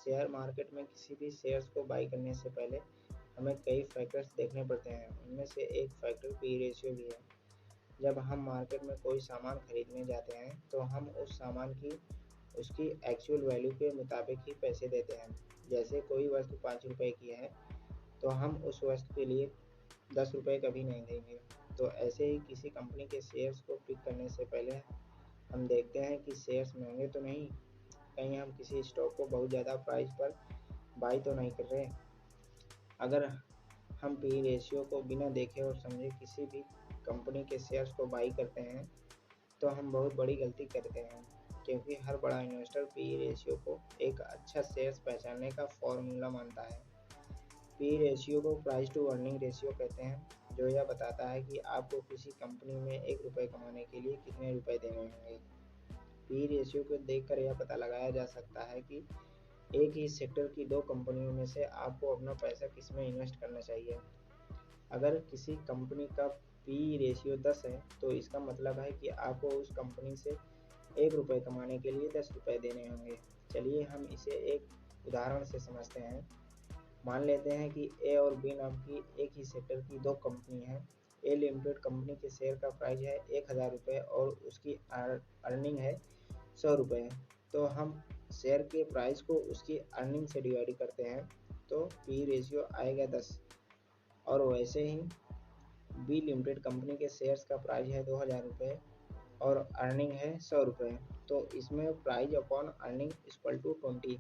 Share market में किसी भी शेयर्स को बाई करने से पहले हमें कई फैक्टर्स देखने पड़ते हैं। उनमें से एक फैक्टर पी रेशियो भी है। जब हम मार्केट में कोई सामान खरीदने जाते हैं तो हम उस सामान की उसकी एक्चुअल वैल्यू के मुताबिक ही पैसे देते हैं। जैसे कोई वस्तु 5 रुपए की है तो हम उस वस्तु के लिए 10 रुपए कभी नहीं देंगे। तो ऐसे ही किसी कंपनी के शेयर्स को पिक करने से पहले हम देखते हैं कि शेयर्स महंगे तो नहीं, कहीं हम किसी स्टॉक को बहुत ज़्यादा प्राइस पर बाई तो नहीं कर रहे। अगर हम पी रेशियो को बिना देखे और समझे किसी भी कंपनी के शेयर्स को बाई करते हैं तो हम बहुत बड़ी गलती करते हैं, क्योंकि हर बड़ा इन्वेस्टर पी रेशियो को एक अच्छा शेयर्स पहचानने का फॉर्मूला मानता है। पी रेशियो को प्राइस टू अर्निंग रेशियो कहते हैं, जो यह बताता है कि आपको किसी कंपनी में 1 रुपये कमाने के लिए कितने रुपए देने होंगे। पी रेशियो को देखकर यह पता लगाया जा सकता है कि एक ही सेक्टर की 2 कंपनियों में से आपको अपना पैसा किसमें इन्वेस्ट करना चाहिए। अगर किसी कंपनी का पी रेशियो 10 है तो इसका मतलब है कि आपको उस कंपनी से 1 रुपये कमाने के लिए 10 रुपये देने होंगे। चलिए हम इसे एक उदाहरण से समझते हैं। मान लेते हैं कि ए और बी नाम की एक ही सेक्टर की 2 कंपनी हैं। ए लिमिटेड कंपनी के शेयर का प्राइस है 1000 रुपये और उसकी अर्निंग है 100 रुपये। तो हम शेयर के प्राइस को उसकी अर्निंग से डिवाइड करते हैं तो पी रेशियो आएगा 10। और वैसे ही बी लिमिटेड कंपनी के शेयर्स का प्राइस है 2000 रुपये और अर्निंग है 100 रुपये। तो इसमें price upon earning equal to 20,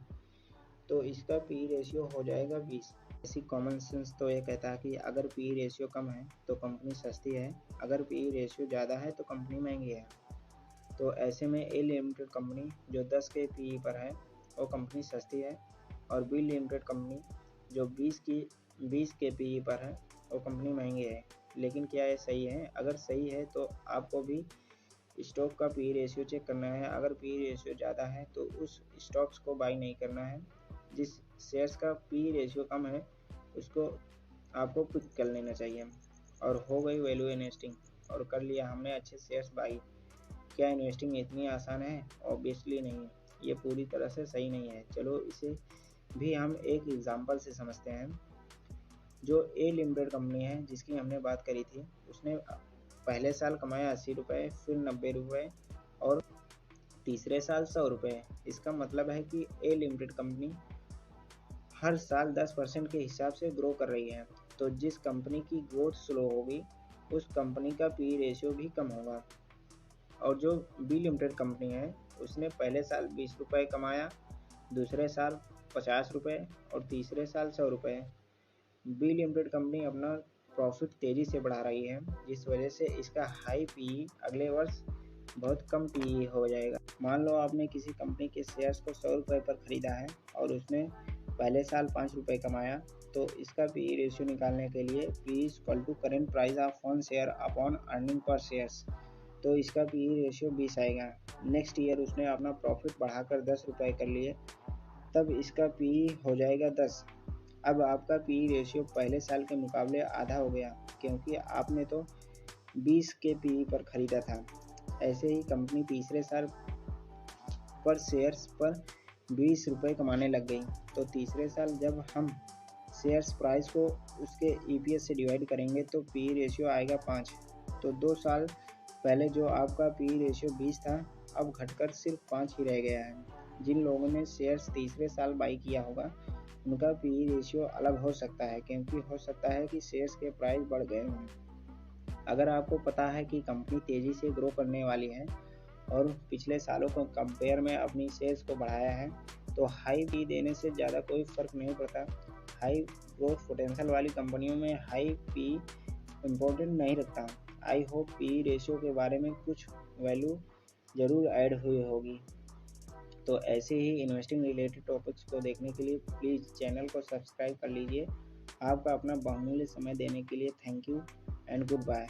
तो इसका पी रेशियो हो जाएगा 20। ऐसी कॉमन सेंस तो ये कहता है कि अगर पी रेशियो कम है तो कंपनी सस्ती है, अगर पी रेशियो ज़्यादा है तो कंपनी महंगी है। तो ऐसे में ए लिमिटेड कंपनी जो 10 के पी पर है वो कंपनी सस्ती है, और बी लिमिटेड कंपनी जो 20 के पी पर है वो कंपनी महंगी है। लेकिन क्या ये सही है? अगर सही है तो आपको भी स्टॉक का पी रेशियो चेक करना है। अगर पी रेशियो ज़्यादा है तो उस स्टॉक्स को बाई नहीं करना है। जिस शेयर्स का पी रेशियो कम है उसको आपको पिक कर लेना चाहिए। और हो गई वैल्यू इन्वेस्टिंग, और कर लिया हमने अच्छे शेयर्स बाई। क्या इन्वेस्टिंग इतनी आसान है? ऑब्वियसली नहीं है, ये पूरी तरह से सही नहीं है। चलो इसे भी हम एक एग्जांपल से समझते हैं। जो ए लिमिटेड कंपनी है जिसकी हमने बात करी थी, उसने पहले साल कमाया 80 रुपये, फिर 90 रुपये और तीसरे साल 100 रुपये। इसका मतलब है कि ए लिमिटेड कंपनी हर साल 10% के हिसाब से ग्रो कर रही है। तो जिस कंपनी की ग्रोथ स्लो होगी उस कंपनी का पी रेशियो भी कम होगा। और जो बी लिमिटेड कंपनी है उसने पहले साल 20 रुपये कमाया, दूसरे साल 50 रुपये और तीसरे साल 100 रुपये। बी लिमिटेड कंपनी अपना प्रॉफिट तेज़ी से बढ़ा रही है, जिस वजह से इसका हाई पी अगले वर्ष बहुत कम पी हो जाएगा। मान लो आपने किसी कंपनी के शेयर्स को 100 रुपये पर ख़रीदा है और उसने पहले साल 5 रुपये कमाया, तो इसका पी रेशियो निकालने के लिए P equal to current price of one share upon earning per share, तो इसका पी रेशियो 20 आएगा। नेक्स्ट ईयर उसने अपना प्रॉफिट बढ़ाकर 10 रुपये कर लिए, तब इसका पी हो जाएगा 10। अब आपका पी रेशियो पहले साल के मुकाबले आधा हो गया, क्योंकि आपने तो 20 के पी पर ख़रीदा था। ऐसे ही कंपनी तीसरे साल पर शेयर्स पर 20 रुपये कमाने लग गई। तो तीसरे साल जब हम शेयर्स प्राइस को उसके ईपीएस से डिवाइड करेंगे तो पी रेशियो आएगा 5। तो 2 साल पहले जो आपका पी रेशियो 20 था अब घटकर सिर्फ 5 ही रह गया है। जिन लोगों ने शेयर्स तीसरे साल बाई किया होगा उनका पी रेशियो अलग हो सकता है, क्योंकि हो सकता है कि शेयर्स के प्राइस बढ़ गए हों। अगर आपको पता है कि कंपनी तेज़ी से ग्रो करने वाली है और पिछले सालों को कंपेयर में अपनी शेयर्स को बढ़ाया है, तो हाई पी देने से ज़्यादा कोई फ़र्क नहीं पड़ता। हाई ग्रोथ पोटेंशियल वाली कंपनियों में हाई पी इम्पोर्टेंट नहीं रखता। आई होप पी रेशियो के बारे में कुछ वैल्यू ज़रूर ऐड हुई होगी। तो ऐसे ही इन्वेस्टिंग रिलेटेड टॉपिक्स को देखने के लिए प्लीज़ चैनल को सब्सक्राइब कर लीजिए। आपका अपना बहुमूल्य समय देने के लिए thank you and good bye.